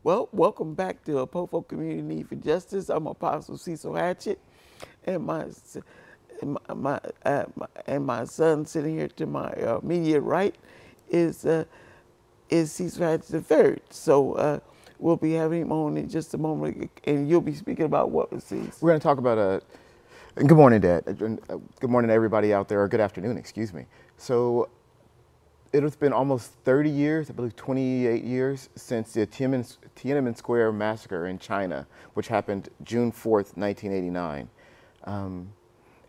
Well, welcome back to Popo Community Need for Justice. I'm Apostle Cecil Hatchett, and my son sitting here to my immediate right is Cecil Hatchett III. So we'll be having him on in just a moment, and you'll be speaking about what, Cecil? We're going to talk about good morning, Dad. Good morning to everybody out there, or good afternoon, excuse me. So it has been almost 30 years, I believe 28 years, since the Tiananmen Square massacre in China, which happened June 4th, 1989.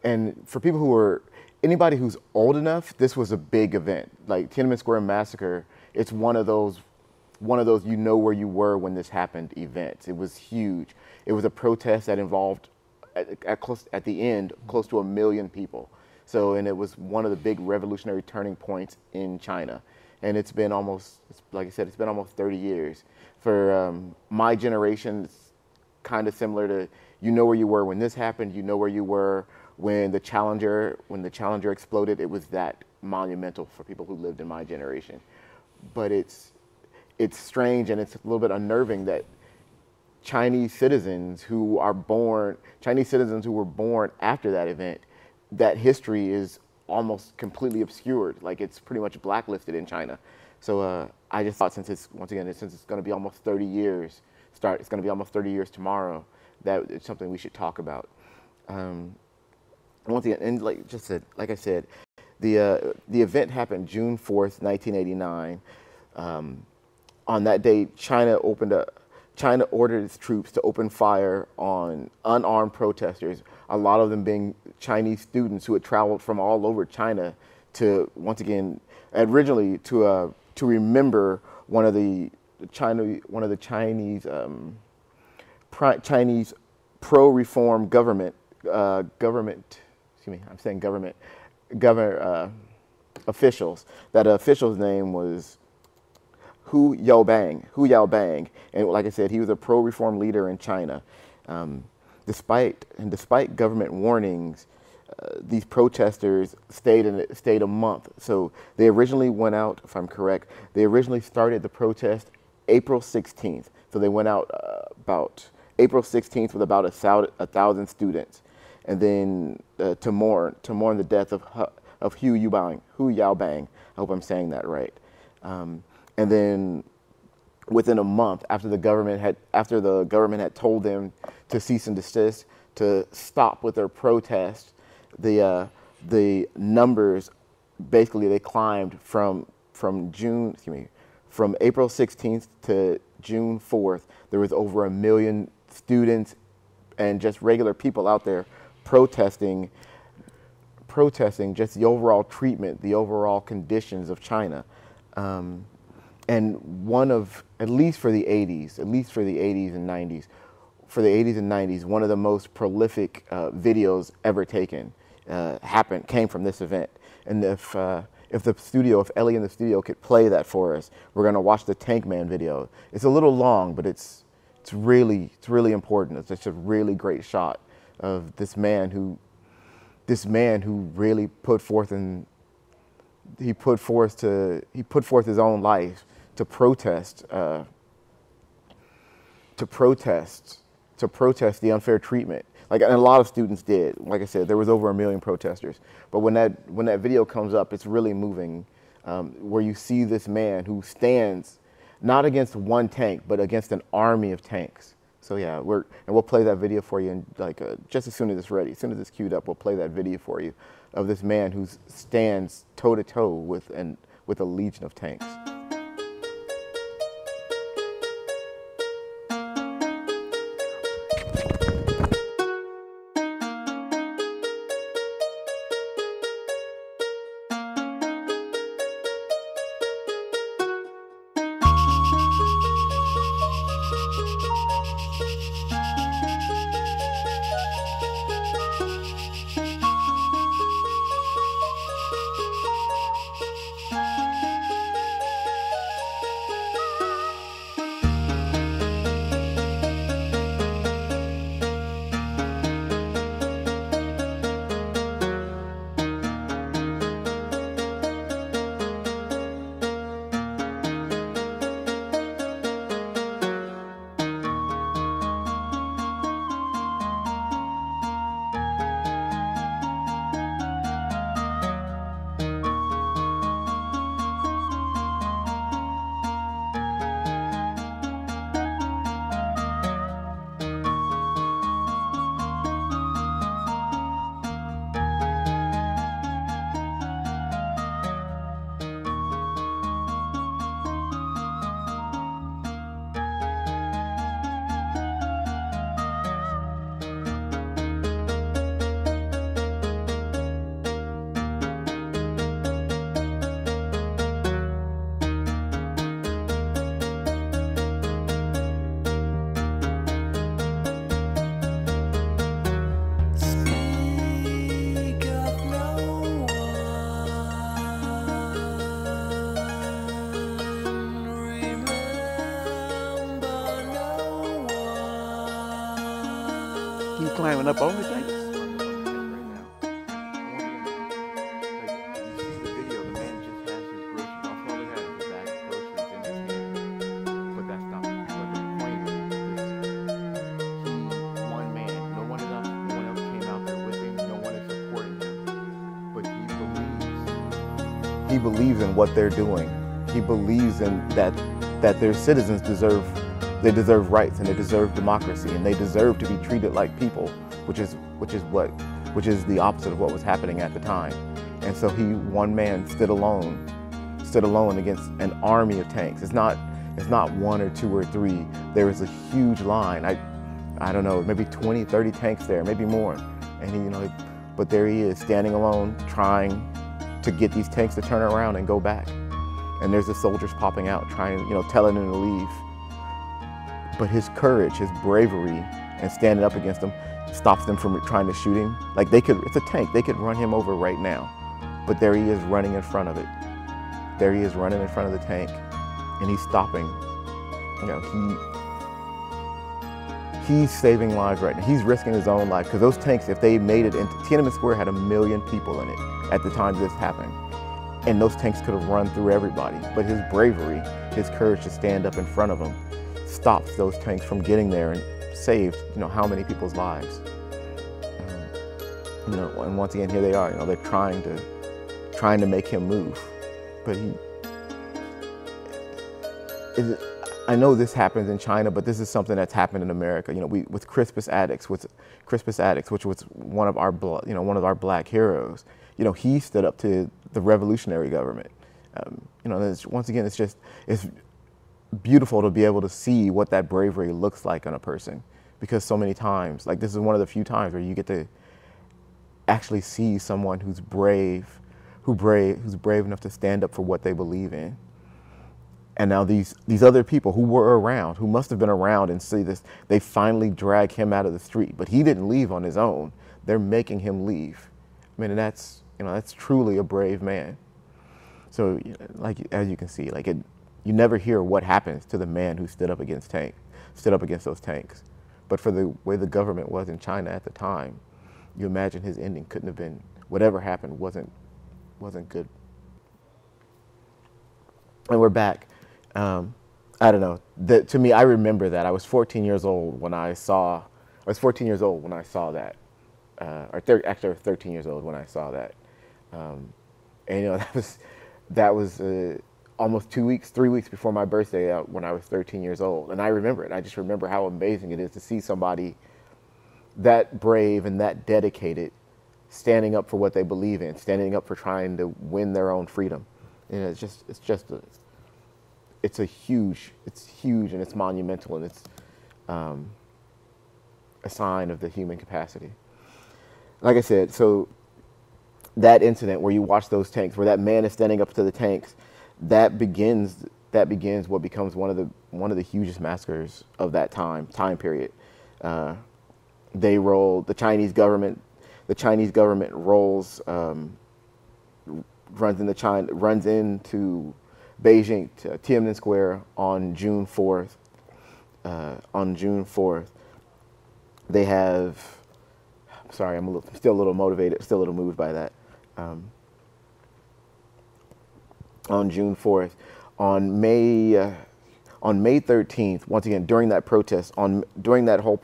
And for people anybody who's old enough, this was a big event. Like Tiananmen Square massacre, it's one of those you know where you were when this happened events. It was huge. It was a protest that involved at the end close to 1 million people. So, and it was one of the big revolutionary turning points in China. And it's been almost, like I said, it's been almost 30 years. For my generation, it's kind of similar to, you know where you were when this happened, you know where you were when the Challenger exploded. It was that monumental for people who lived in my generation. But it's strange, and it's a little bit unnerving that Chinese citizens who were born after that event, that history is almost completely obscured. Like, it's pretty much blacklisted in China. So I just thought, since it's going to be almost 30 years, it's going to be almost 30 years tomorrow, that it's something we should talk about. Once again, and like I said, the event happened June 4th, 1989. On that day, China ordered its troops to open fire on unarmed protesters, a lot of them being Chinese students who had traveled from all over China to, once again, originally to remember one of the Chinese pro-reform government officials. That official's name was Hu Yaobang, and like I said, he was a pro-reform leader in China. Despite government warnings, these protesters stayed a month. So they originally went out, if I'm correct, they originally started the protest April 16th. So they went out about April 16th with about 1,000 students, and then to mourn the death of Hu Yaobang. I hope I'm saying that right. And then within a month, after the government had told them to cease and desist, to stop with their protest, the numbers basically, they climbed from April 16th to June 4th. There was over 1 million students and just regular people out there protesting just the overall treatment, the overall conditions of China. And at least for the 80s and 90s, one of the most prolific videos ever taken came from this event. And if Ellie in the studio could play that for us, we're going to watch the Tank Man video. It's a little long, but it's really important. It's just a really great shot of this man who really put forth his own life to protest the unfair treatment. Like, and a lot of students did. Like I said, there was over 1 million protesters. But when that video comes up, it's really moving, where you see this man who stands not against one tank, but against an army of tanks. So yeah, we'll play that video for you, and just as soon as it's ready, as soon as it's queued up, we'll play that video for you of this man who stands toe to toe with a legion of tanks. climbing up on the tanks. He believes in what they're doing. He believes in that their citizens deserve rights, and they deserve democracy, and they deserve to be treated like people, which is the opposite of what was happening at the time. And so one man stood alone against an army of tanks. It's not one or two or three. There is a huge line. I don't know, maybe 20, 30 tanks there, maybe more. And but there he is standing alone, trying to get these tanks to turn around and go back. And there's the soldiers popping out, trying, telling him to leave. But his courage, his bravery, and standing up against them stops them from trying to shoot him. Like it's a tank, they could run him over right now. But there he is running in front of it. There he is running in front of the tank, and he's stopping. He's saving lives right now. He's risking his own life, because those tanks, if they made it into Tiananmen Square, had 1 million people in it at the time this happened. And those tanks could have run through everybody. But his bravery, his courage to stand up in front of them, stops those tanks from getting there and saved, how many people's lives. And once again, here they are, they're trying to make him move. But I know this happens in China, but this is something that's happened in America. With Crispus Attucks, which was one of our black heroes. He stood up to the revolutionary government. Once again, it's beautiful to be able to see what that bravery looks like on a person, because so many times, like this is one of the few times where you get to actually see someone who's brave enough to stand up for what they believe in. And now these other people who were around, who must have been around and see this, they finally drag him out of the street. But he didn't leave on his own. They're making him leave. I mean, and that's truly a brave man. So, as you can see, you never hear what happens to the man who stood up against those tanks. But for the way the government was in China at the time, you imagine his ending couldn't have been, whatever happened wasn't good. And we're back. I don't know. To me, I remember that I was 14 years old when I saw that. Actually, I was 13 years old when I saw that. And that was almost 3 weeks before my birthday, when I was 13 years old. And I remember it. I just remember how amazing it is to see somebody that brave and that dedicated, standing up for what they believe in, standing up for trying to win their own freedom. It's huge and it's monumental, and it's a sign of the human capacity. Like I said, so that incident where you watch those tanks, where that man is standing up to the tanks, that begins what becomes one of the hugest massacres of that time period. The Chinese government runs into Beijing, to Tiananmen Square on June 4th. They have, sorry, I'm still a little motivated, still a little moved by that. On June 4th, on May 13th, once again, during that whole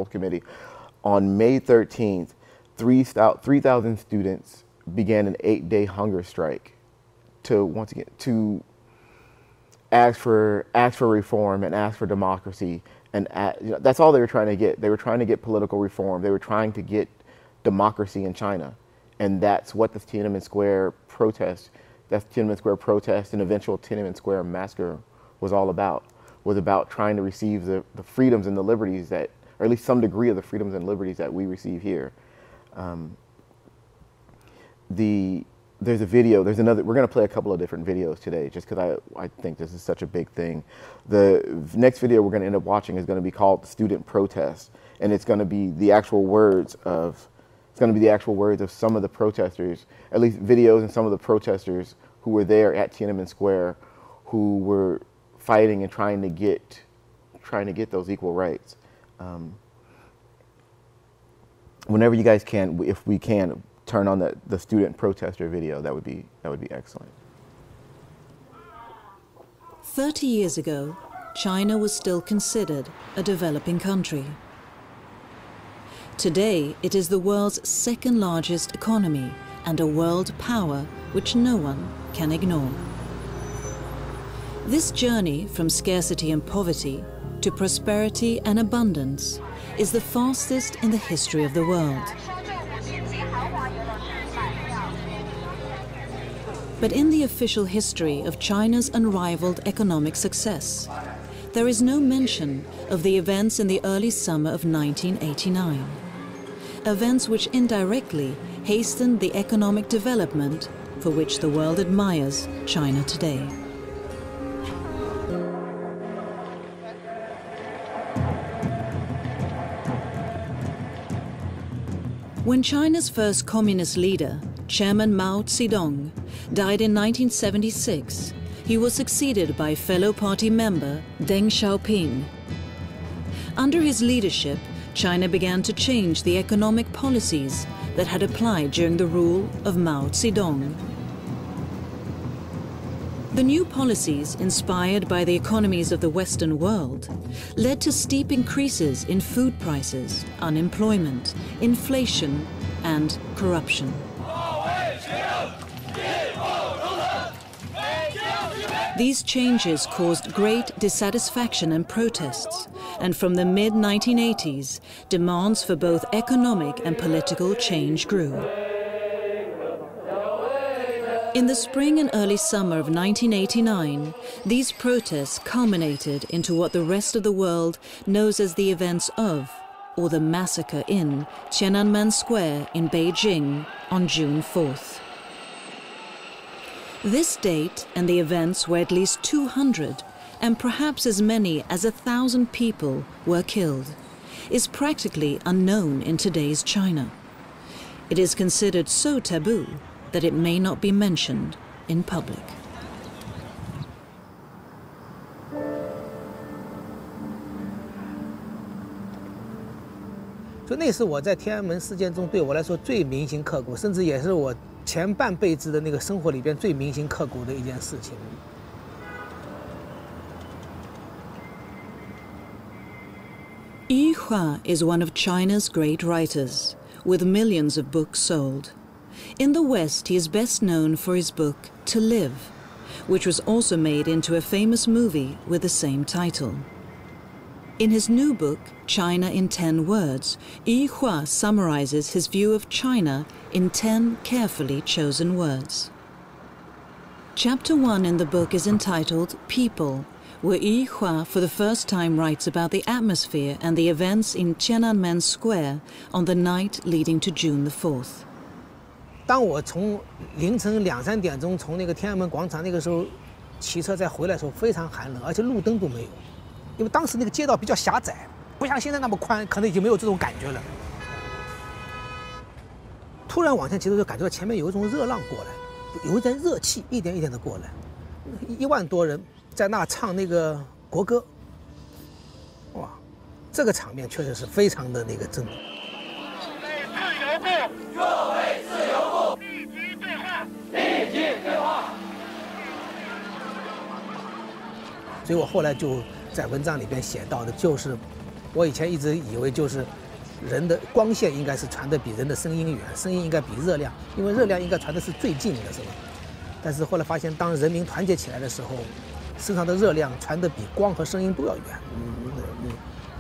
committee, on May 13th, 3,000 students began an 8-day hunger strike to ask for reform and ask for democracy, and that's all they were trying to get. They were trying to get political reform. They were trying to get democracy in China, and that's what the Tiananmen Square protest and eventual Tiananmen Square massacre was all about. Was about trying to receive the freedoms and the liberties that, or at least some degree of the freedoms and liberties that we receive here. There's a video, we're going to play a couple of different videos today, just because I think this is such a big thing. The next video we're going to end up watching is going to be called Student Protest, and it's going to be the actual words of some of the protesters, at least videos and some of the protesters who were there at Tiananmen Square, who were fighting and trying to get those equal rights. whenever you guys can, if we can, turn on the student protester video. That would be excellent. 30 years ago, China was still considered a developing country. Today, it is the world's second largest economy and a world power which no one can ignore. This journey from scarcity and poverty to prosperity and abundance is the fastest in the history of the world. But in the official history of China's unrivaled economic success, there is no mention of the events in the early summer of 1989. Events which indirectly hastened the economic development for which the world admires China today. When China's first communist leader, Chairman Mao Zedong, died in 1976, he was succeeded by fellow party member Deng Xiaoping. Under his leadership, China began to change the economic policies that had applied during the rule of Mao Zedong. The new policies, inspired by the economies of the Western world, led to steep increases in food prices, unemployment, inflation, and corruption. These changes caused great dissatisfaction and protests, and from the mid-1980s, demands for both economic and political change grew. In the spring and early summer of 1989, these protests culminated into what the rest of the world knows as the events of, or the massacre in, Tiananmen Square in Beijing on June 4th. This date and the events where at least 200 and perhaps as many as 1,000 people were killed is practically unknown in today's China. It is considered so taboo that it may not be mentioned in public. 所以那是我在天安门事件中对我来说最铭心刻骨，甚至也是我前半辈子的那个生活里边最铭心刻骨的一件事情。Yu Hua is one of China's great writers, with millions of books sold. In the West, he is best known for his book, To Live, which was also made into a famous movie with the same title. In his new book, China in 10 Words, Yu Hua summarizes his view of China in 10 carefully chosen words. Chapter 1 in the book is entitled People, where Yu Hua for the first time writes about the atmosphere and the events in Tiananmen Square on the night leading to June the 4th. 当我从凌晨2、3点钟从那个天安门广场那个时候骑车再回来的时候，非常寒冷，而且路灯都没有，因为当时那个街道比较狭窄，不像现在那么宽，可能已经没有这种感觉了。突然往前骑的时候，感觉到前面有一种热浪过来，有一点热气一点一点的过来，1万多人在那唱那个国歌，哇，这个场面确实是非常的那个震撼。若为自由故，立即对话，立即对话。所以我后来就在文章里边写到的，就是我以前一直以为就是人的光线应该是传得比人的声音远，声音应该比热量，因为热量应该传的是最近的，是吧？但是后来发现，当人民团结起来的时候，身上的热量传得比光和声音都要远。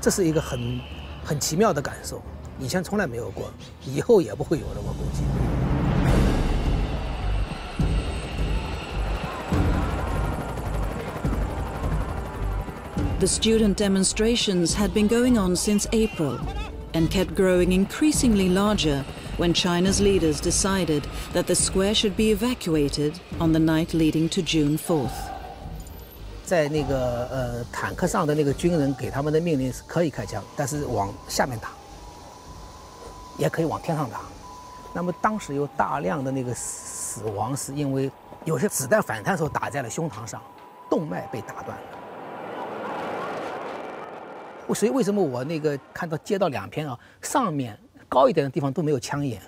这是一个很奇妙的感受，以前从来没有过，以后也不会有的，我估计。The student demonstrations had been going on since April and kept growing increasingly larger when China's leaders decided that the square should be evacuated on the night leading to June 4th. 在那个坦克上的那个军人给他们的命令是可以开枪，但是往下面打，也可以往天上打。那么当时有大量的那个死亡，是因为有些子弹反弹的时候打在了胸膛上，动脉被打断了。所以为什么我那个看到街道2边啊，上面高一点的地方都没有枪眼，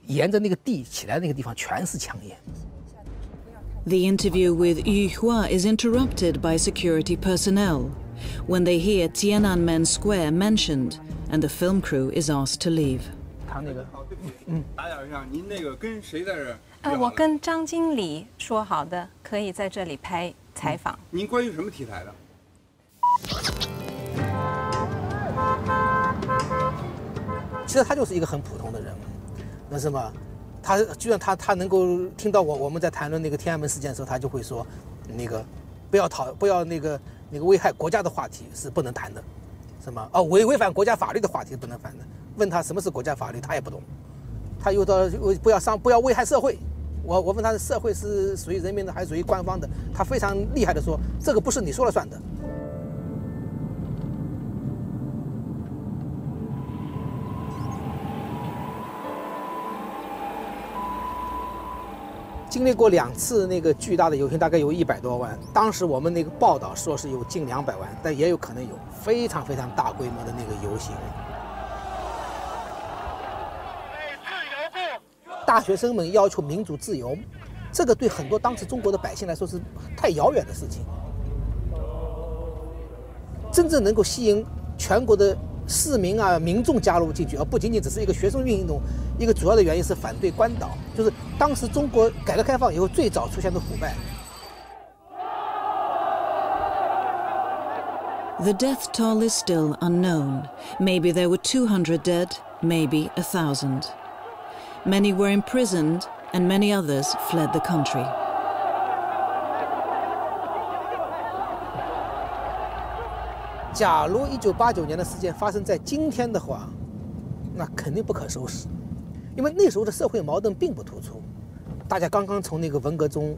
沿着那个地起来的那个地方全是枪眼。The interview with Yu Hua is interrupted by security personnel when they hear Tiananmen Square mentioned, and the film crew is asked to leave. 他那个，打扰一下，您那个跟谁在这儿？我跟张经理说好的，可以在这里拍采访。您关于什么题材的？其实他就是一个很普通的人，那什么，他居然他能够听到我们在谈论那个天安门事件的时候，他就会说，那个不要那个危害国家的话题是不能谈的，什么违反国家法律的话题是不能谈的。问他什么是国家法律，他也不懂。他又到不要危害社会。我问他的社会是属于人民的还是属于官方的，他非常厉害的说，这个不是你说了算的。经历过2次那个巨大的游行，大概有100多万。当时我们那个报道说是有近200万，但也有可能有非常非常大规模的那个游行。大学生们要求民主自由，这个对很多当时中国的百姓来说是太遥远的事情。真正能够吸引全国的市民民众加入进去，而不仅仅只是一个学生运动，一个主要的原因是反对关岛，就是当时中国改革开放以后最早出现的腐败。The death toll is still unknown. Maybe there were 200 dead, maybe 1,000. Many were imprisoned, and many others fled the country. 假如1989年的事件发生在今天的话，那肯定不可收拾，因为那时候的社会矛盾并不突出，大家刚刚从那个文革中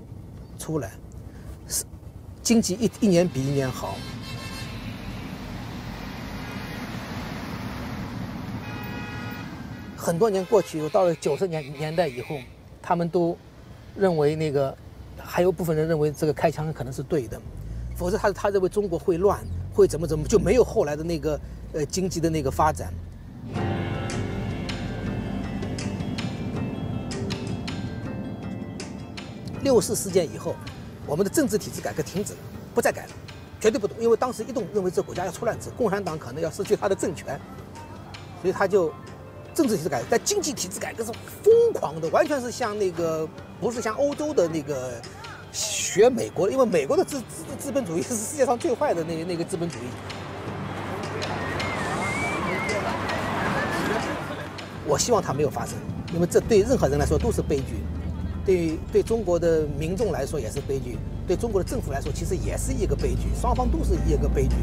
出来，经济一年比一年好。很多年过去，到了90年代以后，他们都认为那个，还有部分人认为这个开枪可能是对的，否则他认为中国会乱，会怎么，就没有后来的那个经济的那个发展。64事件以后，我们的政治体制改革停止了，不再改了，绝对不动，因为当时一动认为这国家要出乱子，共产党可能要失去他的政权，所以他就。政治体制改革，但经济体制改革是疯狂的，完全是像那个，不是像欧洲的那个学美国，因为美国的资本主义是世界上最坏的那个资本主义。我希望它没有发生，因为这对任何人来说都是悲剧，对中国的民众来说也是悲剧，对中国的政府来说其实也是一个悲剧，双方都是一个悲剧。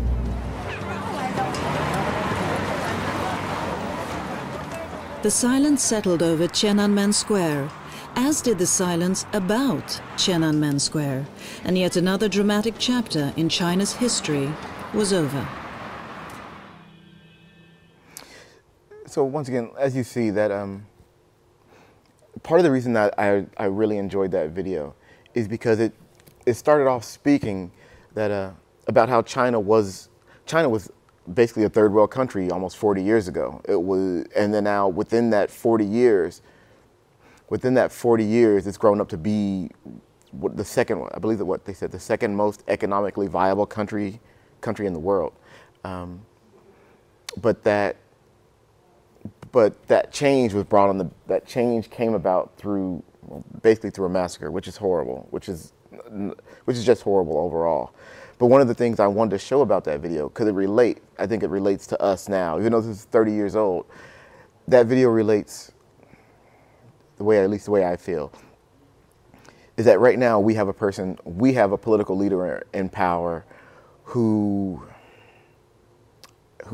The silence settled over Tiananmen Square, as did the silence about Tiananmen Square, and yet another dramatic chapter in China's history was over. So once again, as you see, that part of the reason that I really enjoyed that video is because it started off speaking that about how China was basically a third world country almost 40 years ago. It was, and then now within that 40 years, it's grown up to be the second one. I believe that what they said, the second most economically viable country in the world. But that change was brought on that change came about basically through a massacre, which is horrible, which is just horrible overall. But one of the things I wanted to show about that video, because I think it relates to us now, even though this is 30 years old, that video relates at least the way I feel, is that right now we have a political leader in power who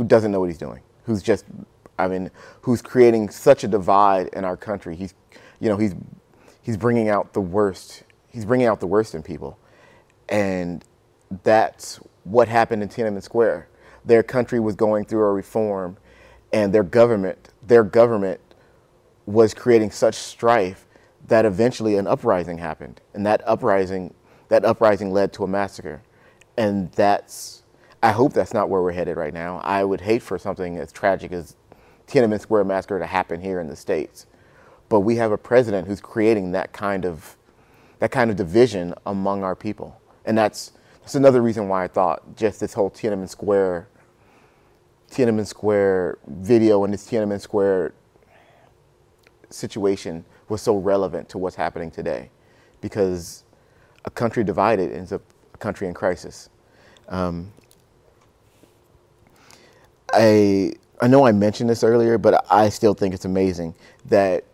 doesn't know what he's doing, who's creating such a divide in our country. He's bringing out the worst. He's bringing out the worst in people, and that's what happened in Tiananmen Square. Their country was going through a reform, and their government was creating such strife that eventually an uprising happened, and that uprising led to a massacre. And I hope that's not where we're headed right now. I would hate for something as tragic as Tiananmen Square massacre to happen here in the States. But we have a president who's creating that kind of division among our people. And that's another reason why I thought just this whole Tiananmen Square video and this Tiananmen Square situation was so relevant to what's happening today, because a country divided is a country in crisis. I know I mentioned this earlier, but I still think it's amazing that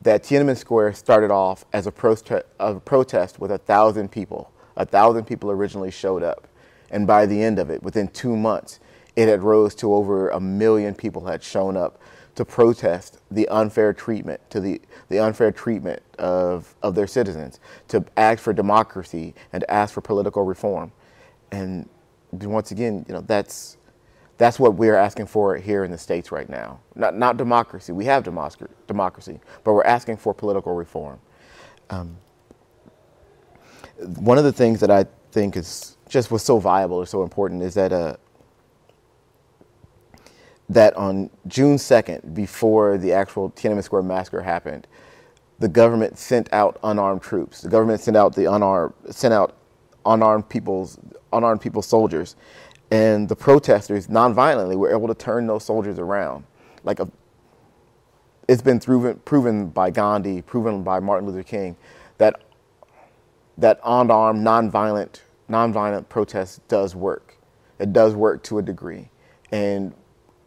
Tiananmen Square started off as a protest with 1,000 people. 1,000 people originally showed up, and by the end of it, within 2 months, it had rose to over 1 million people had shown up to protest the unfair treatment, the unfair treatment of their citizens, to ask for democracy and to ask for political reform. And once again, you know, that's what we're asking for here in the States right now. Not democracy. We have democracy, but we're asking for political reform. One of the things that I think was so viable or so important is that on June 2nd, before the actual Tiananmen Square massacre happened, the government sent out unarmed troops. The government sent out unarmed people's soldiers, and the protesters nonviolently were able to turn those soldiers around. It's been proven by Gandhi, proven by Martin Luther King, that unarmed, nonviolent protest does work. It does work to a degree, and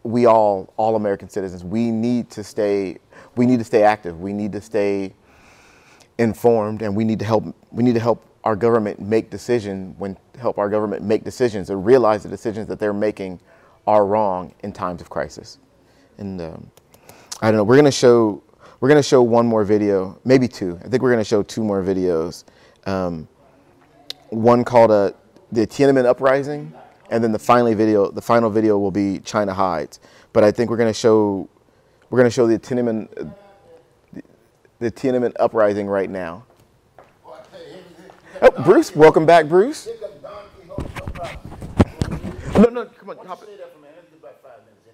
we all American citizens, we need to stay active. We need to stay informed, and we need to help our government make decisions and realize the decisions that they're making are wrong in times of crisis. And I don't know, we're gonna show one more video, maybe two. I think we're gonna show 2 more videos. One called the Tiananmen Uprising, and then the final video will be China Hides. But I think we're going to show the Tiananmen Uprising right now. Oh, Bruce, welcome back, Bruce. No, come on, hop it.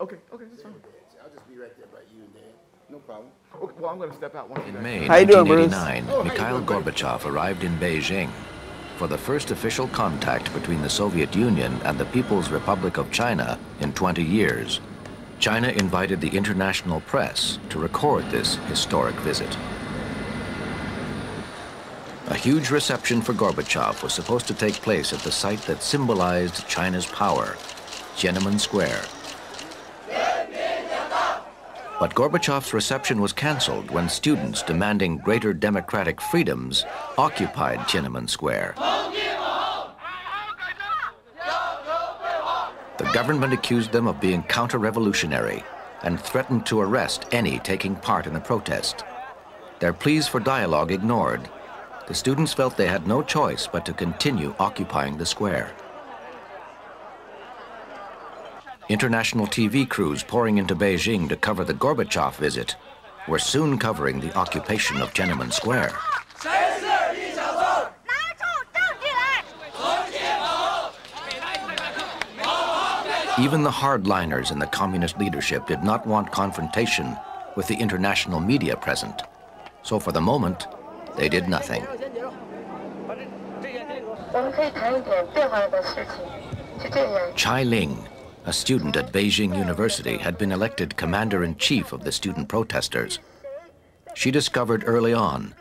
Okay, that's fine. I'll just be right there by you and Dad. No problem. Okay, well, I'm going to step out one. In May How you doing, 1989, Mikhail Gorbachev arrived in Beijing for the first official contact between the Soviet Union and the People's Republic of China in 20 years. China invited the international press to record this historic visit. A huge reception for Gorbachev was supposed to take place at the site that symbolized China's power, Tiananmen Square. But Gorbachev's reception was canceled when students demanding greater democratic freedoms occupied Tiananmen Square. The government accused them of being counter-revolutionary and threatened to arrest any taking part in the protest. Their pleas for dialogue ignored, the students felt they had no choice but to continue occupying the square. International TV crews pouring into Beijing to cover the Gorbachev visit were soon covering the occupation of Tiananmen Square. Even the hardliners in the communist leadership did not want confrontation with the international media present. So for the moment, they did nothing. Chai Ling, a student at Beijing University, had been elected commander-in-chief of the student protesters. She discovered early on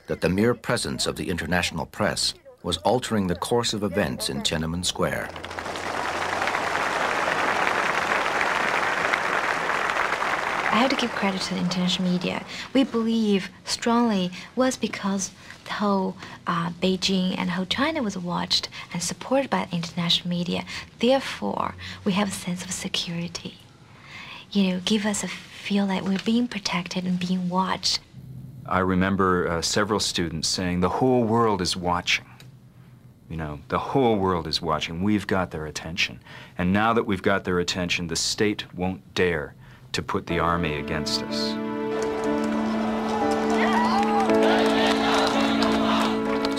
that the mere presence of the international press was altering the course of events in Tiananmen Square. I have to give credit to the international media. We believe strongly was because the whole Beijing and whole China was watched and supported by the international media. Therefore, we have a sense of security. Give us a feel like we're being protected and being watched. I remember several students saying, the whole world is watching. The whole world is watching. We've got their attention. And now that we've got their attention, the state won't dare to put the army against us.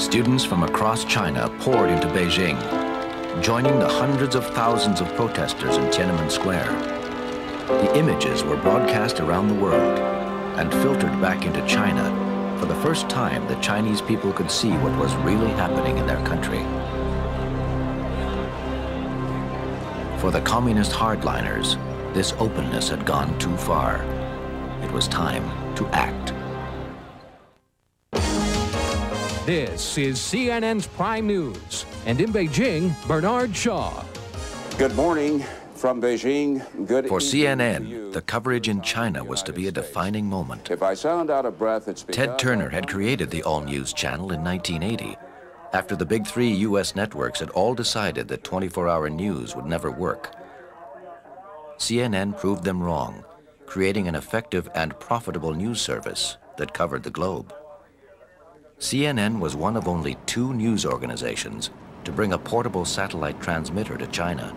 Students from across China poured into Beijing, joining the hundreds of thousands of protesters in Tiananmen Square. The images were broadcast around the world and filtered back into China. For the first time, the Chinese people could see what was really happening in their country. For the communist hardliners, this openness had gone too far. It was time to act. This is CNN's Prime News. And in Beijing, Bernard Shaw. Good morning from Beijing. Good For evening to CNN, you. the coverage in China was to be a defining moment. If I sound out of breath, it's because Ted Turner had created the all-news channel in 1980, after the big three U.S. networks had all decided that 24-hour news would never work. CNN proved them wrong, creating an effective and profitable news service that covered the globe. CNN was one of only 2 news organizations to bring a portable satellite transmitter to China.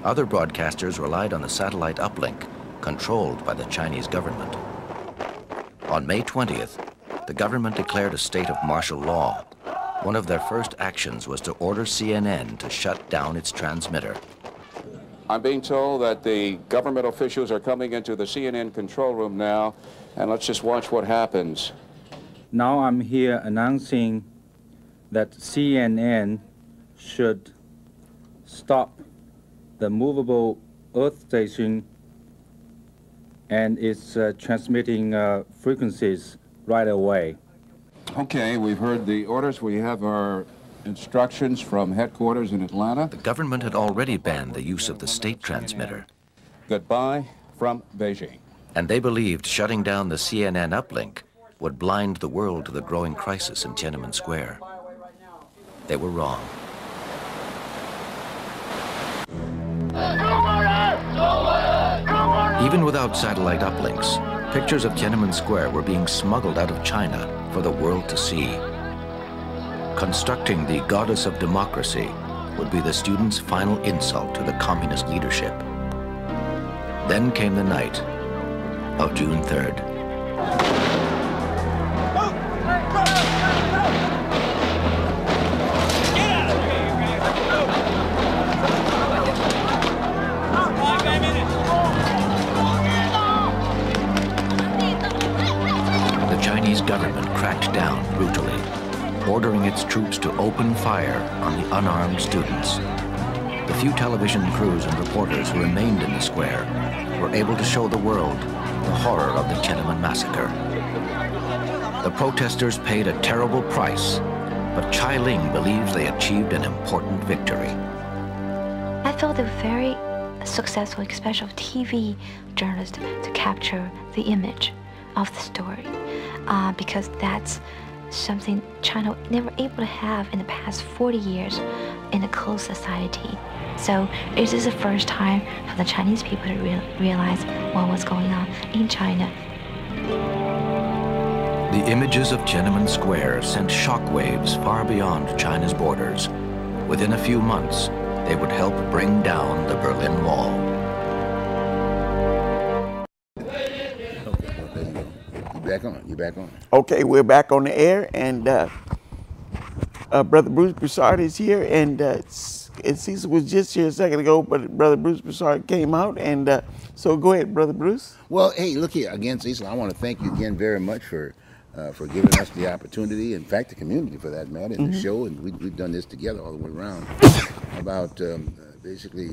Other broadcasters relied on the satellite uplink, controlled by the Chinese government. On May 20th, the government declared a state of martial law. One of their first actions was to order CNN to shut down its transmitter. I'm being told that the government officials are coming into the CNN control room now, and let's just watch what happens. Now I'm here announcing that CNN should stop the movable Earth station and its transmitting frequencies right away. Okay, we've heard the orders. We have our instructions from headquarters in Atlanta. The government had already banned the use of the state transmitter. Goodbye from Beijing. And they believed shutting down the CNN uplink would blind the world to the growing crisis in Tiananmen Square. They were wrong. Even without satellite uplinks, pictures of Tiananmen Square were being smuggled out of China for the world to see. Constructing the goddess of democracy would be the students' final insult to the communist leadership. Then came the night of June 3rd. The Chinese government cracked down brutally, ordering its troops to open fire on the unarmed students. The few television crews and reporters who remained in the square were able to show the world the horror of the Tiananmen massacre. The protesters paid a terrible price, but Chai Ling believes they achieved an important victory. I felt they were very successful, especially TV journalists, to capture the image of the story, because that's something China never able to have in the past 40 years in a closed society. So it is the first time for the Chinese people to realize what was going on in China. The images of Tiananmen Square sent shockwaves far beyond China's borders. Within a few months, they would help bring down the Berlin Wall. You back on. Okay, we're back on the air, and Brother Bruce Broussard is here, and Cecil was just here a second ago, but Brother Bruce Broussard came out, and so go ahead, Brother Bruce. Well, hey, look here again, Cecil. I want to thank you again very much for giving us the opportunity, in fact, the community for that matter, and the show, and we've done this together all the way around, about basically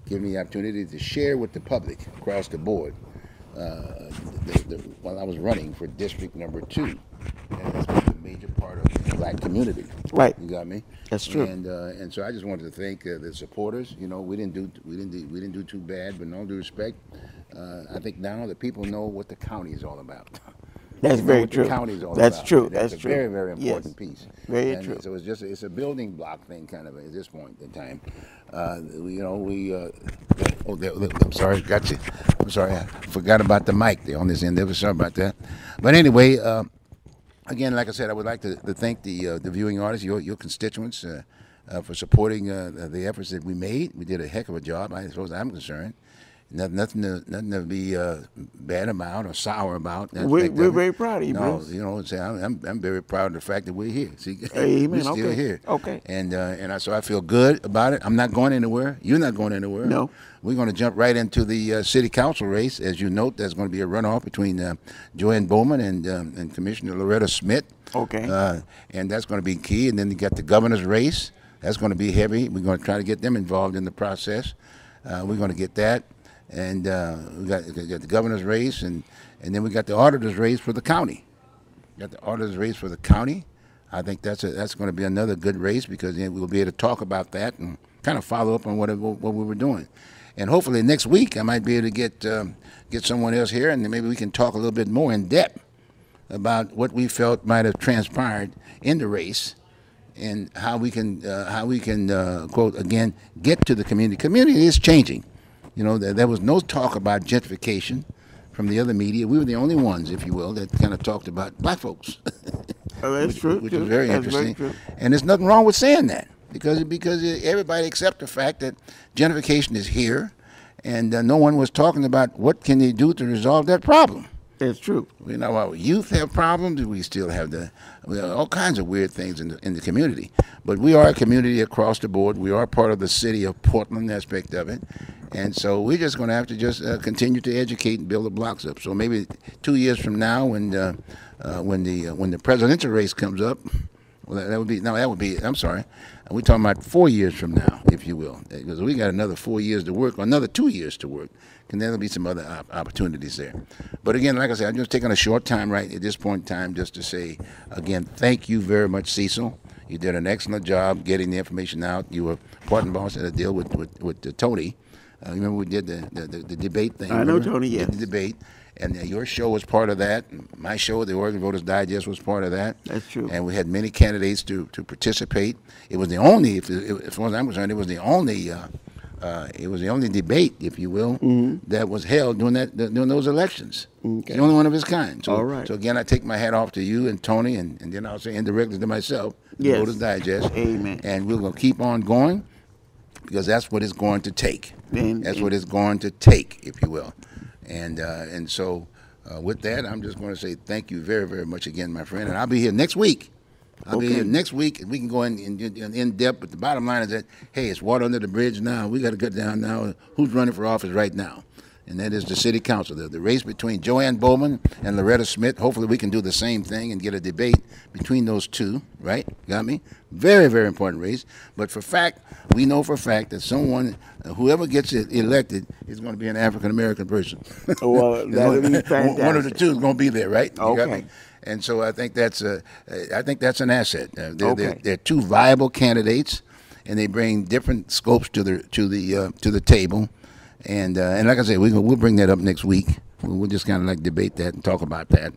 giving me the opportunity to share with the public across the board while I was running for district number 2, and that's been a major part of the black community. Right. You got me. That's true. And so I just wanted to thank the supporters. You know, we didn't do too bad, but in all due respect, I think now the people know what the county is all about. That's very true. That's true. That's true. a very, very important piece. Very and true. So it's a building block thing, kind of at this point in time. I'm sorry, got you. I'm sorry, I forgot about the mic there on this end. Sorry about that. But anyway, again, like I said, I would like to thank the viewing audience, your constituents, for supporting the efforts that we made. We did a heck of a job, as far as I'm concerned. Nothing to be bad about or sour about. We're very proud of you, no, Bruce. you know, I'm very proud of the fact that we're here. See, Amen. we're still Okay. here. Okay. So I feel good about it. I'm not going anywhere. You're not going anywhere. No. We're going to jump right into the city council race. As you note, there's going to be a runoff between Joanne Bowman and Commissioner Loretta Smith. Okay. And that's going to be key. And then you got the governor's race. That's going to be heavy. We're going to try to get them involved in the process. We're going to get that. And we got the governor's race, and then we got the auditor's race for the county. Got the auditor's race for the county. I think that's going to be another good race, because then we'll be able to talk about that and kind of follow up on what we were doing. And hopefully next week I might be able to get someone else here, and then maybe we can talk a little bit more in depth about what we felt might have transpired in the race, and how we can quote again, get to the community. Community is changing. You know, there was no talk about gentrification from the other media. We were the only ones, if you will, that kind of talked about black folks. Oh, that's true. Which is very interesting. Very true. And there's nothing wrong with saying that, because everybody accepts the fact that gentrification is here, and no one was talking about what can they do to resolve that problem. That's true. You know, our youth have problems. We still have all kinds of weird things in the community. But we are a community across the board. We are part of the city of Portland aspect of it. And so we're just going to have to just continue to educate and build the blocks up. So maybe 2 years from now, when the presidential race comes up, well, that would be, I'm sorry, we're talking about 4 years from now, if you will, because we got another 4 years to work, or another 2 years to work, and there'll be some other opportunities there. But again, like I said, I'm just taking a short time right at this point in time just to say, again, thank you very much, Cecil. You did an excellent job getting the information out. You were part and boss at a deal with Tony. Remember we did the debate thing? I know Tony, yes. The debate. And your show was part of that. My show, the Oregon Voters Digest, was part of that. That's true. And we had many candidates to participate. It was the only, as far as I'm concerned, it was the only debate, if you will, that was held during those elections. Okay. It's the only one of its kind. So, all right. So again, I take my hat off to you and Tony, and then I'll say indirectly to myself, the Voters Digest. Amen. And we're going to keep on going, because that's what it's going to take. That's what it's going to take, if you will. And so with that, I'm just going to say thank you very, very much again, my friend. And I'll be here next week. I'll be here next week, and we can go in depth. But the bottom line is that, hey, it's water under the bridge now. We got to get down now. Who's running for office right now? And that is the city council. The race between Joanne Bowman and Loretta Smith. Hopefully we can do the same thing and get a debate between those two, right? Got me? Very, very important race. But we know for a fact that whoever gets elected is going to be an African-American person. Well, that would be fantastic. One of the two is going to be there, right? You got Okay. me? And so I think that's an asset. They're two viable candidates, and they bring different scopes to the table. And like I said, we'll bring that up next week. We'll just kind of like debate that and talk about that,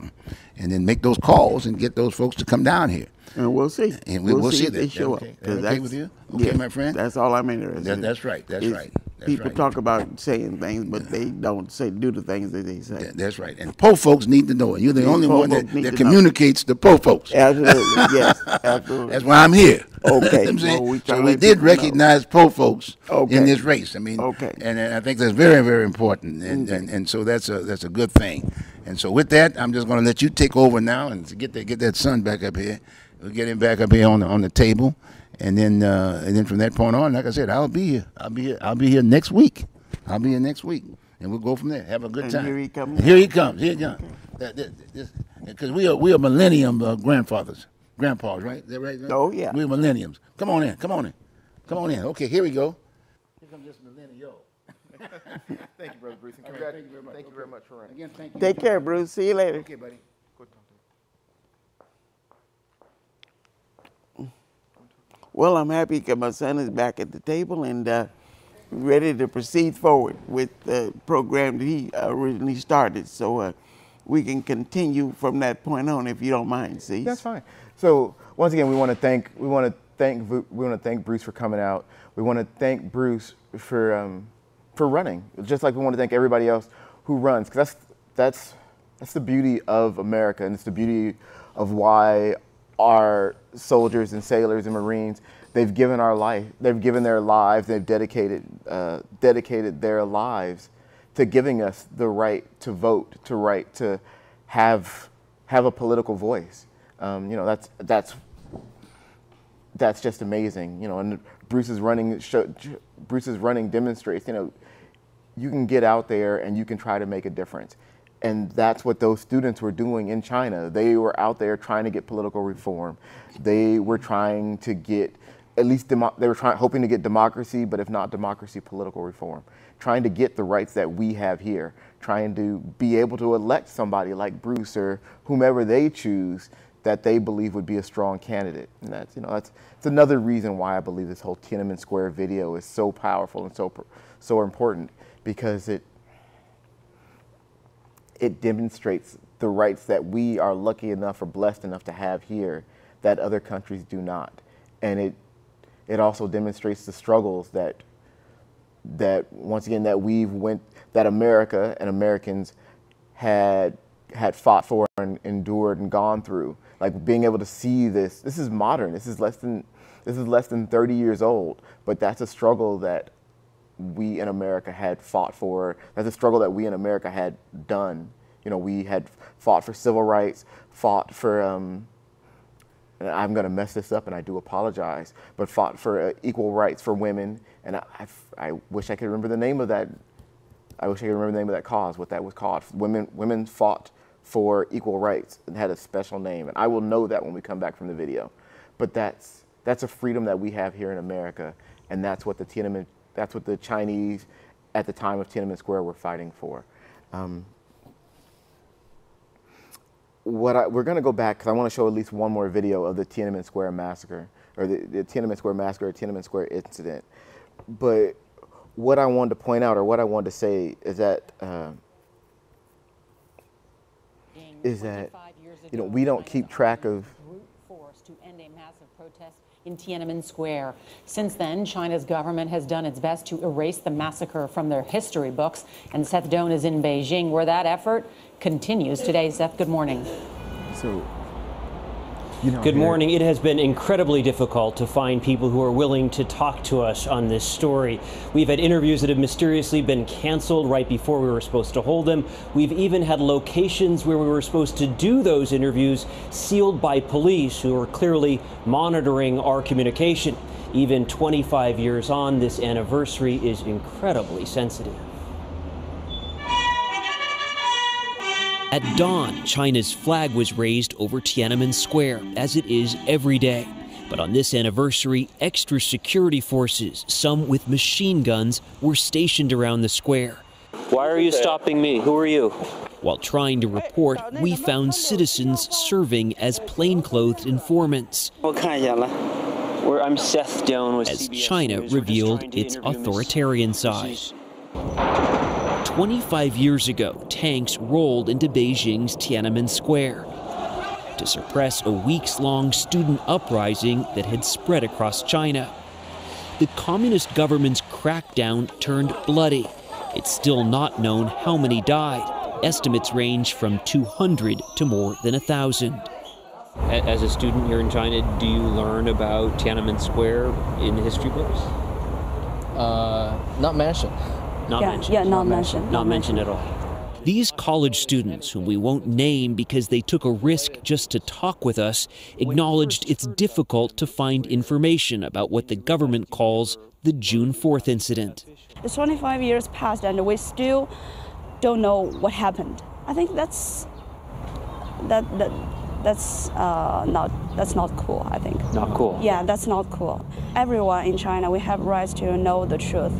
and then make those calls and get those folks to come down here. And we'll see. And we'll see if that. they show okay. up. Okay with you? Okay, my friend? That's all I'm interested in. That's right. That's right. People talk about saying things, but they don't do the things that they say. That's right. And poor folks need to know it. You're the only one that communicates to poor folks. Absolutely, yes, absolutely. That's why I'm here. Okay. So we did recognize poor folks in this race. I mean, and I think that's very, very important. And so that's a good thing. And so with that, I'm just going to let you take over now and get that son back up here. We'll get him back up here on the table. And then from that point on, like I said, I'll be here. I'll be here next week. I'll be here next week, and we'll go from there. Have a good time. Here he comes. Here he comes. Because we are millennium grandpas, right? Is that right? Oh yeah. We're millenniums. Come on in. Okay, here we go. Here comes this millennial. Thank you, Brother Bruce. And thank you very much for running. Again, thank you. Take care, Bruce. See you later. Okay, buddy. Well, I'm happy because my son is back at the table and ready to proceed forward with the program that he originally started. So we can continue from that point on, if you don't mind, Cecil. That's fine. So once again, we want to thank Bruce for coming out. We want to thank Bruce for running, just like we want to thank everybody else who runs, because that's the beauty of America, and it's the beauty of why our soldiers and sailors and Marines, they've given their lives, they've dedicated their lives giving us the right to vote, to have a political voice. You know, that's just amazing. You know, and Bruce's running demonstrates, you know, you can get out there and you can try to make a difference. And that's what those students were doing in China. They were out there trying to get political reform. They were trying to get, at least hoping to get democracy, but if not democracy, political reform. Trying to get the rights that we have here. Trying to be able to elect somebody like Bruce or whomever they choose that they believe would be a strong candidate. And that's, you know, that's another reason why I believe this whole Tiananmen Square video is so powerful and so important, because it demonstrates the rights that we are lucky enough or blessed enough to have here that other countries do not. And it also demonstrates the struggles that once again that America and Americans had fought for and endured and gone through. Like being able to see this is modern. This is less than 30 years old, but that's a struggle that we in America had fought for. That's a struggle that we in America had done. You know, we had fought for civil rights, fought for, and I'm going to mess this up and I do apologize, but fought for equal rights for women. And I wish I could remember the name of that. I wish I could remember the name of that cause, what that was called. Women fought for equal rights and had a special name. And I will know that when we come back from the video. But that's a freedom that we have here in America. And that's what the Chinese at the time of Tiananmen Square were fighting for. We're going to go back because I want to show at least one more video of the Tiananmen Square massacre, or the Tiananmen Square massacre, or Tiananmen Square incident. But what I wanted to point out, or what I wanted to say, is that you know, we don't keep track of brute force to end a massive protest in Tiananmen Square. Since then, China's government has done its best to erase the massacre from their history books, and Seth Doan is in Beijing, where that effort continues today. Seth, good morning. So, good morning. It has been incredibly difficult to find people who are willing to talk to us on this story. We've had interviews that have mysteriously been canceled right before we were supposed to hold them. We've even had locations where we were supposed to do those interviews sealed by police who are clearly monitoring our communication. Even 25 years on, this anniversary is incredibly sensitive. At dawn, China's flag was raised over Tiananmen Square, as it is every day. But on this anniversary, extra security forces, some with machine guns, were stationed around the square. Why are you stopping me? Who are you? While trying to report, we found citizens serving as plainclothed informants. I'm Seth Doan with as CBS China News. revealed its authoritarian side. 25 years ago, tanks rolled into Beijing's Tiananmen Square to suppress a weeks-long student uprising that had spread across China. The communist government's crackdown turned bloody. It's still not known how many died. Estimates range from 200 to more than 1,000. As a student here in China, do you learn about Tiananmen Square in history books? Not mentioned. Not mentioned at all. These college students, whom we won't name because they took a risk just to talk with us, acknowledged it's difficult to find information about what the government calls the June 4th incident. The 25 years passed and we still don't know what happened. I think that's not cool, I think. Not cool? Yeah, that's not cool. Everyone in China, we have rights to know the truth.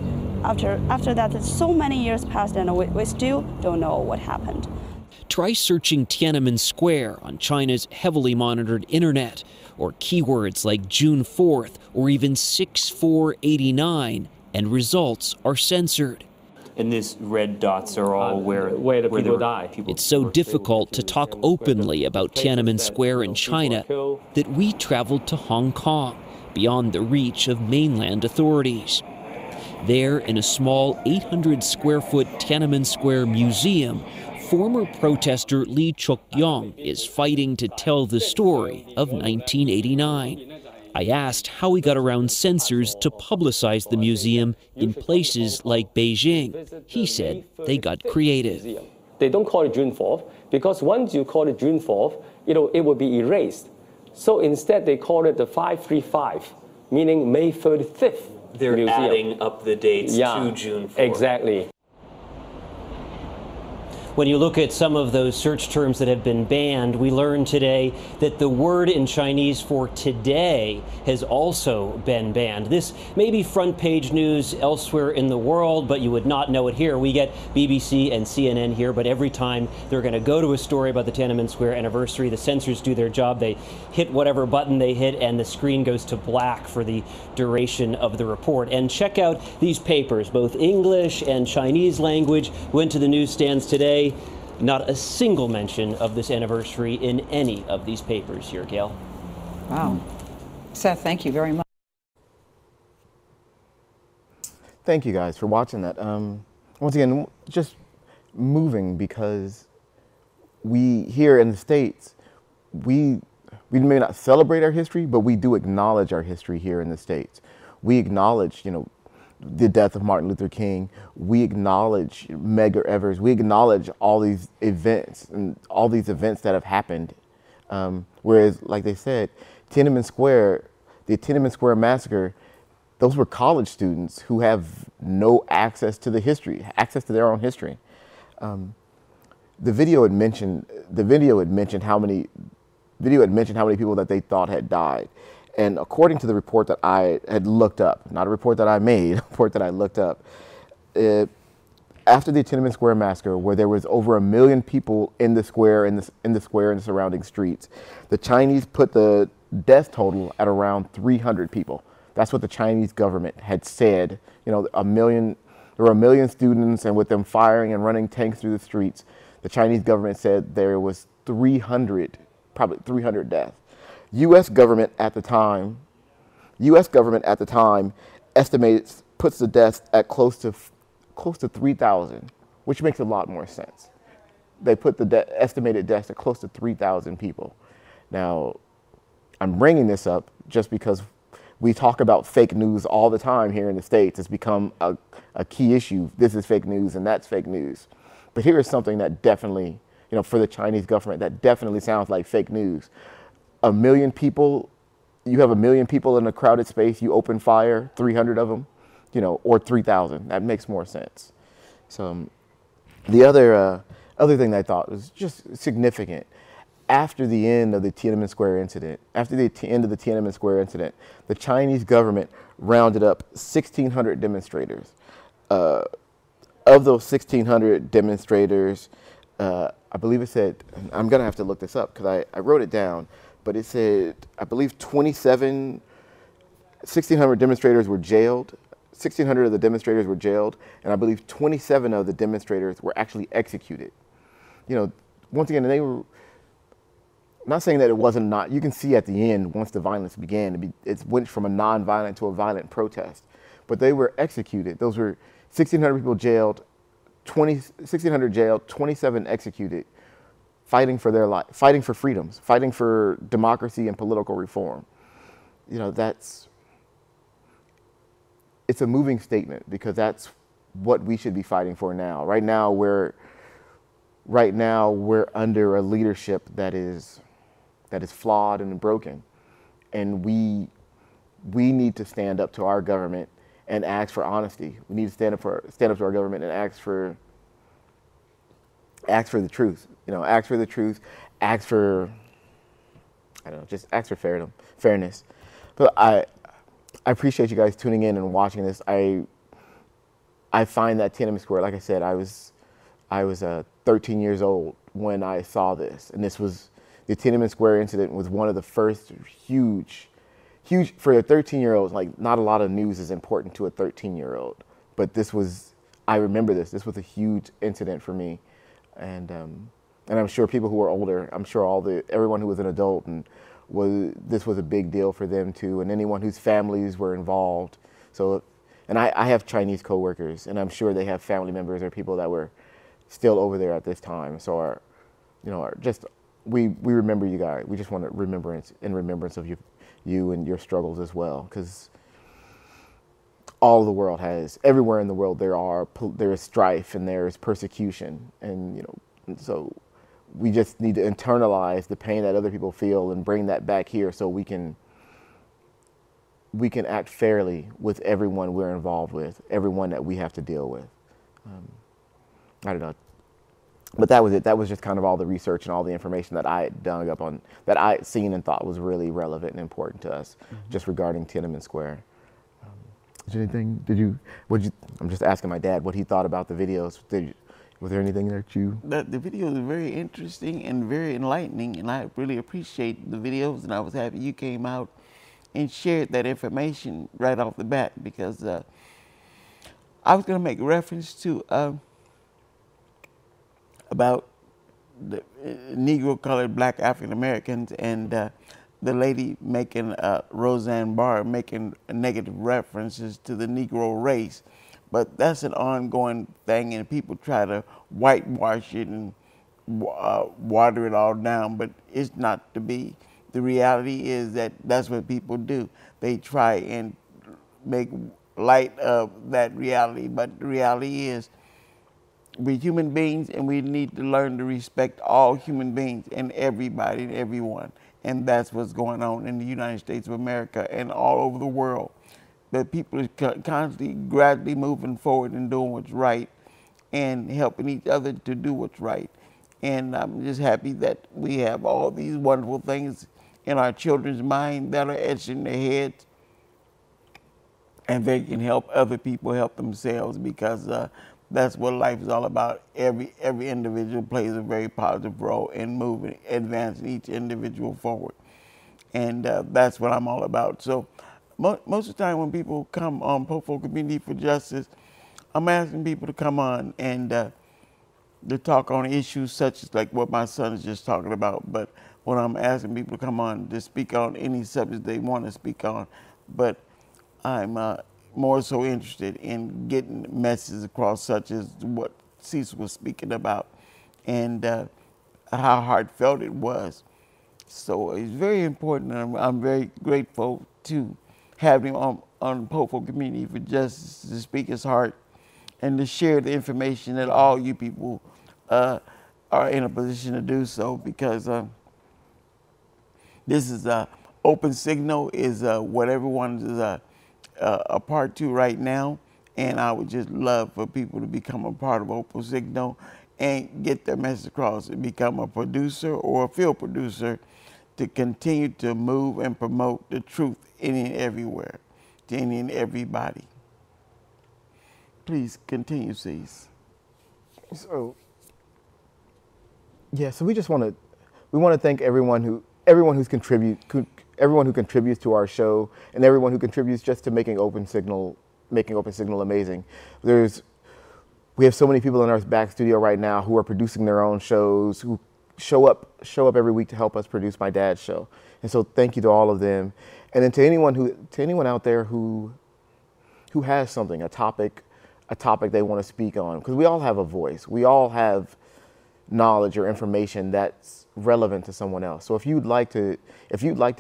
After that, so many years passed and we still don't know what happened. Try searching Tiananmen Square on China's heavily monitored internet, or keywords like June 4th or even 6/4/89, and results are censored. And these red dots are all where the people die. It's so difficult to talk openly about Tiananmen Square in China that we traveled to Hong Kong, beyond the reach of mainland authorities. There, in a small 800-square-foot Tiananmen Square museum, former protester Li Chuk-yong is fighting to tell the story of 1989. I asked how he got around censors to publicize the museum in places like Beijing. He said they got creative. They don't call it June 4th because once you call it June 4th, it will be erased. So instead they call it the 535, meaning May 35th. They're museum. adding up the dates to June 4th. Exactly. When you look at some of those search terms that have been banned, we learned today that the word in Chinese for today has also been banned. This may be front page news elsewhere in the world, but you would not know it here. We get BBC and CNN here, but every time they're going to go to a story about the Tiananmen Square anniversary, the censors do their job. They hit whatever button they hit, and the screen goes to black for the duration of the report. And check out these papers, both English and Chinese language, went to the newsstands today. Not a single mention of this anniversary in any of these papers here, Gail. Wow. Seth, thank you very much. Thank you guys for watching that. Once again, just moving because we here in the States, we may not celebrate our history, but we do acknowledge our history here in the States. We acknowledge, the death of Martin Luther King. We acknowledge Medgar Evers. We acknowledge all these events and all these events that have happened. Whereas, like they said, Tiananmen Square, the Tiananmen Square massacre, those were college students who have no access to the history, access to their own history. The video had mentioned how many people that they thought had died. And according to the report that I had looked up, not a report that I made, a report that I looked up, after the Tiananmen Square massacre, where there was over 1 million people in the square, in the square and the surrounding streets, the Chinese put the death total at around 300 people. That's what the Chinese government had said. There were 1 million students, and with them firing and running tanks through the streets, the Chinese government said there was probably 300 deaths. U.S. government at the time puts the deaths at close to 3,000, which makes a lot more sense. They put the estimated deaths at close to 3,000 people. Now, I'm bringing this up just because we talk about fake news all the time here in the States. It's become a key issue. This is fake news and that's fake news. But here is something that definitely, for the Chinese government, that definitely sounds like fake news. 1 million people, you have 1 million people in a crowded space, you open fire, 300 of them, or 3,000. That makes more sense. So the other thing that I thought was just significant, after the end of the Tiananmen Square incident, the Chinese government rounded up 1,600 demonstrators. Of those 1,600 demonstrators, I believe it said, I'm gonna have to look this up because I wrote it down, but it said, I believe 1,600 demonstrators were jailed. 1,600 of the demonstrators were jailed, and I believe 27 of the demonstrators were actually executed. Once again, they were, I'm not saying that it wasn't not, you can see at the end, once the violence began, it went from a non-violent to a violent protest, but they were executed. Those were 1,600 people jailed, 1,600 jailed, 27 executed, fighting for their life, fighting for freedoms, fighting for democracy and political reform. It's a moving statement because that's what we should be fighting for now. Right now we're under a leadership that is flawed and broken, and we need to stand up to our government and ask for honesty. We need to stand up to our government and ask for the truth. Ask for the truth. Ask for, just ask for fairness. But I appreciate you guys tuning in and watching this. I find that Tiananmen Square, like I said, I was 13 years old when I saw this, and this was the Tiananmen Square incident was one of the first huge for a 13-year-old. Like, not a lot of news is important to a 13-year-old, but this was, I remember this. This was a huge incident for me, and I'm sure people who are older, I'm sure everyone who was an adult this was a big deal for them too, and anyone whose families were involved. So, and I have Chinese coworkers, and I'm sure they have family members or people that were still over there at this time. So, we remember you guys. We just want remembrance of you and your struggles as well, because all of the world has, everywhere in the world there is strife and there is persecution, and and so we just need to internalize the pain that other people feel and bring that back here so we can act fairly with everyone we're involved with, everyone that we have to deal with. I don't know. But that was it. That was just kind of all the research and all the information that I had dug up on, that I had seen and thought was really relevant and important to us, just regarding Tiananmen Square. I'm just asking my dad what he thought about the videos. Was there anything that you? The video is very interesting and very enlightening, and I really appreciate the videos, and I was happy you came out and shared that information right off the bat, because I was going to make reference to about the Negro-colored Black African Americans, and the lady making Roseanne Barr making negative references to the Negro race. But that's an ongoing thing, and people try to whitewash it and water it all down, but it's not to be. The reality is that that's what people do. They try and make light of that reality, but the reality is we're human beings, and we need to learn to respect all human beings and everybody and everyone. And that's what's going on in the United States of America and all over the world. That people are constantly, gradually moving forward and doing what's right and helping each other to do what's right. And I'm just happy that we have all these wonderful things in our children's mind that are etched in their heads, and they can help other people help themselves, because that's what life is all about. Every individual plays a very positive role in moving, advancing each individual forward. And that's what I'm all about. So most of the time when people come on Popo Community for Justice, I'm asking people to come on and to talk on issues such as like what my son is just talking about. But when I'm asking people to come on to speak on any subject they want to speak on, but I'm more so interested in getting messages across, such as what Cecil was speaking about, and how heartfelt it was. So it's very important, and I'm very grateful to have him on Popo Community for Justice to speak his heart and to share the information that all you people are in a position to do so, because this is open signal is what everyone is a part to right now, and I would just love for people to become a part of Open Signal and get their message across and become a producer or a field producer to continue to move and promote the truth any and everywhere, to any and everybody. Please continue, Cecil. So, yeah, so we want to thank everyone who contributes to our show, and everyone who contributes just to making Open Signal amazing. We have so many people in our back studio right now who are producing their own shows, who show up every week to help us produce my dad's show. And so thank you to all of them. And then to anyone out there who has something, a topic they want to speak on, because we all have a voice. We all have knowledge or information that's relevant to someone else. So if you'd like to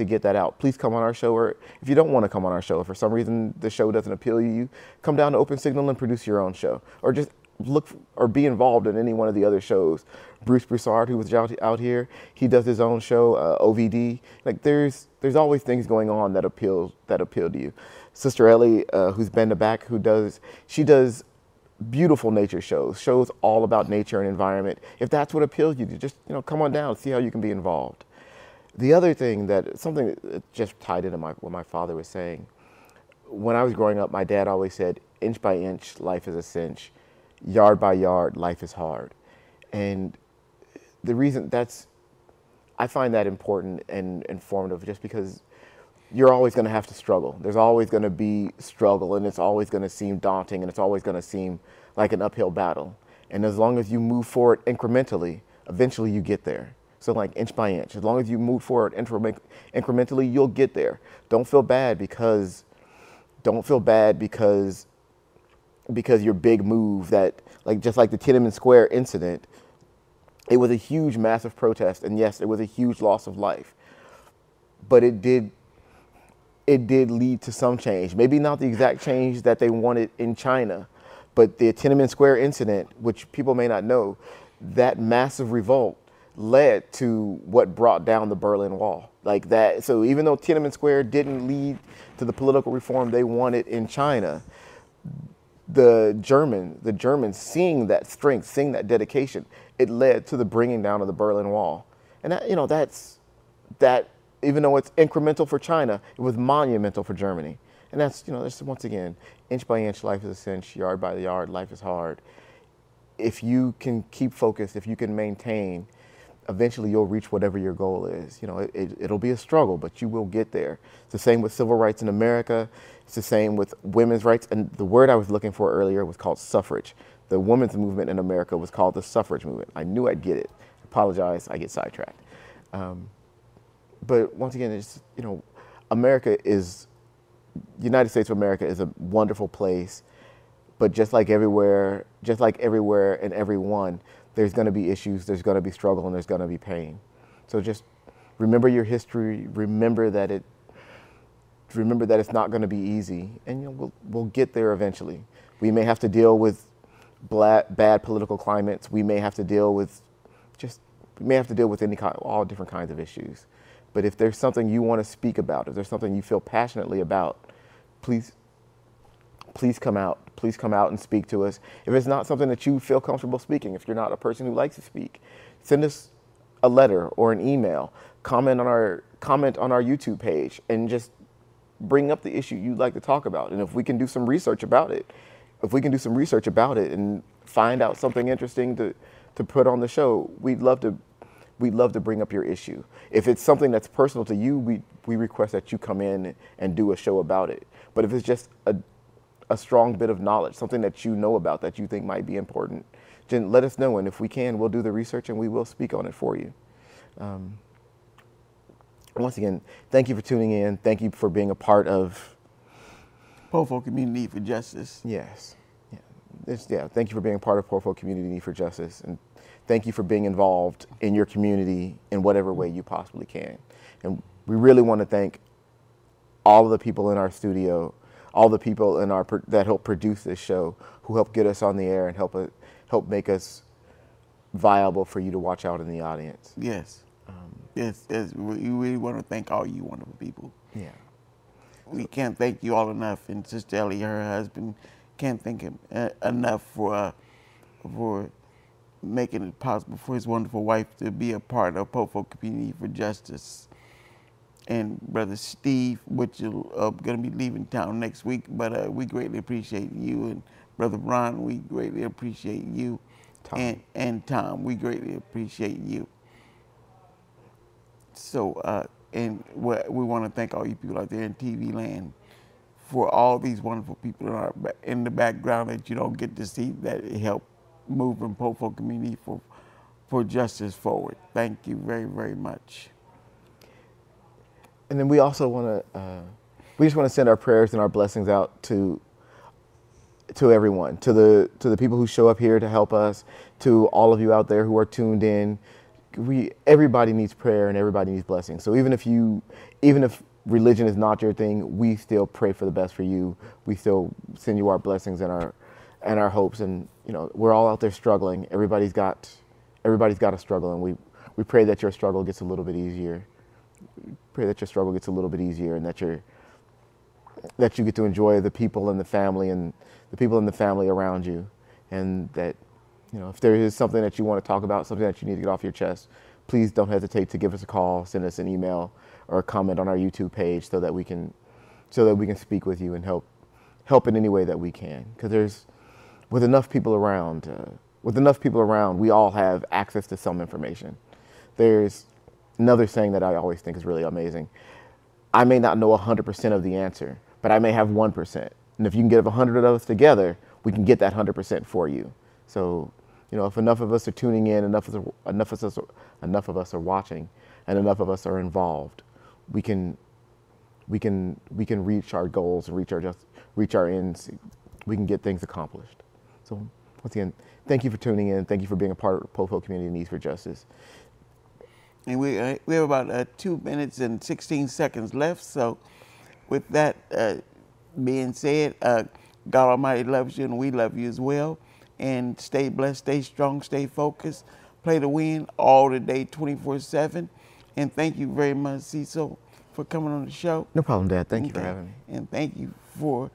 get that out, please come on our show. Or if you don't want to come on our show, if for some reason the show doesn't appeal to you, come down to Open Signal and produce your own show, or just look or be involved in any one of the other shows. Bruce Broussard, who was out here, he does his own show, OVD. Like there's always things going on that appeal to you. Sister Ellie, who's been the back, she does beautiful nature shows all about nature and environment. If that's what appeals you, just come on down, see how you can be involved. The other thing something that just tied into what my father was saying. When I was growing up, my dad always said, "Inch by inch, life is a cinch. Yard by yard, life is hard." And the reason I find that important and informative, just because you're always going to have to struggle. There's always going to be struggle, and it's always going to seem daunting, and it's always going to seem like an uphill battle. And as long as you move forward incrementally, eventually you get there. So like inch by inch, as long as you move forward incrementally, you'll get there. Don't feel bad because your big move just like the Tiananmen Square incident, it was a huge, massive protest, and yes, it was a huge loss of life. But it did it did lead to some change. Maybe not the exact change that they wanted in China, but the Tiananmen Square incident, which people may not know, that massive revolt led to what brought down the Berlin Wall. Like that. So even though Tiananmen Square didn't lead to the political reform they wanted in China, the Germans seeing that strength, seeing that dedication, it led to the bringing down of the Berlin Wall. And that, you know, that even though it's incremental for China, it was monumental for Germany. And that's, you know, that's once again, inch by inch, life is a cinch, yard by yard, life is hard. If you can keep focused, if you can maintain, eventually you'll reach whatever your goal is. You know, it'll be a struggle, but you will get there. It's the same with civil rights in America. It's the same with women's rights. And the word I was looking for earlier was called suffrage. The women's movement in America was called the suffrage movement. I knew I'd get it. Apologize, I get sidetracked. But once again, it's, you know, United States of America is a wonderful place, but just like everywhere and everyone, there's going to be issues, there's going to be struggle, and there's going to be pain. So just remember your history, remember that it's not going to be easy, and you know, we'll get there eventually. We may have to deal with bad political climates. We may have to deal with all different kinds of issues. But if there's something you want to speak about, if there's something you feel passionately about, please come out. Please come out and speak to us. If it's not something that you feel comfortable speaking, if you're not a person who likes to speak, send us a letter or an email, comment on our YouTube page, and just bring up the issue you'd like to talk about. And if we can do some research about it, and find out something interesting to put on the show, we'd love to bring up your issue. If it's something that's personal to you, we request that you come in and do a show about it. But if it's just a strong bit of knowledge, something that you know about that you think might be important, then let us know. And if we can, we'll do the research and we will speak on it for you. Once again, thank you for tuning in. Thank you for being a part of POFO Community for Justice. Yes. Thank you for being a part of POFO Community for Justice. And thank you for being involved in your community in whatever way you possibly can. And we really want to thank all of the people in our studio, all the people that help produce this show, who help get us on the air and help make us viable for you to watch out in the audience. Yes. Yes. We really want to thank all you wonderful people. Yeah. We can't thank you all enough, and Sister Ellie, her husband, can't thank him enough for making it possible for his wonderful wife to be a part of POFO Community for Justice. And Brother Steve, which is going to be leaving town next week, but we greatly appreciate you. And Brother Ron, we greatly appreciate you. Tom. And Tom, we greatly appreciate you. So, and we want to thank all you people out there in TV land for all these wonderful people in the background that you don't get to see, that help moving POFO Community for Justice forward. Thank you very, very much. And then we also want we just want to send our prayers and our blessings out to everyone, to the people who show up here to help us, to all of you out there who are tuned in. Everybody needs prayer and everybody needs blessings. So even if religion is not your thing, we still pray for the best for you. We still send you our blessings and our hopes. And you know, we're all out there struggling. Everybody's got a struggle, and we pray that your struggle gets a little bit easier. Pray that your struggle gets a little bit easier, and that you get to enjoy the people and the family around you, and that, you know, if there is something that you want to talk about, something that you need to get off your chest, please don't hesitate to give us a call, send us an email, or a comment on our YouTube page so that we can speak with you and help in any way that we can. Because with enough people around, we all have access to some information. There's another saying that I always think is really amazing. I may not know 100% of the answer, but I may have 1%. And if you can get 100 of us together, we can get that 100% for you. So, you know, if enough of us are tuning in, enough of us are watching, and enough of us are involved, we can reach our goals, reach our ends. We can get things accomplished. So once again, thank you for tuning in. Thank you for being a part of POFO Community Needs for Justice. And we have about 2 minutes and 16 seconds left, so with that being said, God Almighty loves you and we love you as well. And stay blessed, stay strong, stay focused, play to win all the day, 24/7. And thank you very much, Cecil, for coming on the show. No problem, Dad. Thank you for having me. And thank you for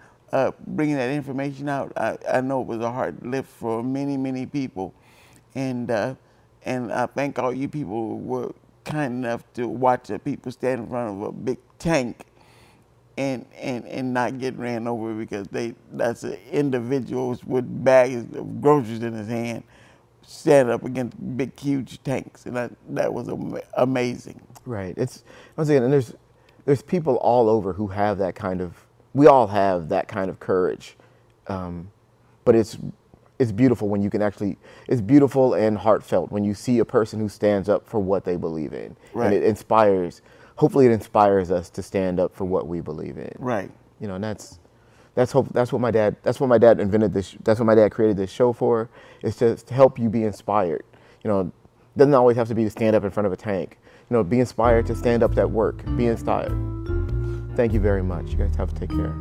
bringing that information out. I know it was a hard lift for many, many people. And I thank all you people who were kind enough to watch the people stand in front of a big tank and not get ran over, because that's individuals with bags of groceries in his hand stand up against big, huge tanks, and that was amazing. Right. It's once again, and there's people all over who have that kind of. We all have that kind of courage, but it's beautiful when you can actually. It's beautiful and heartfelt when you see a person who stands up for what they believe in, right. And it inspires. Hopefully, it inspires us to stand up for what we believe in. Right. You know, and that's what my dad. That's what my dad invented this. That's what my dad created this show for. It's just to help you be inspired. You know, it doesn't always have to be to stand up in front of a tank. You know, be inspired to stand up at work. Be inspired. Thank you very much. You guys have to take care.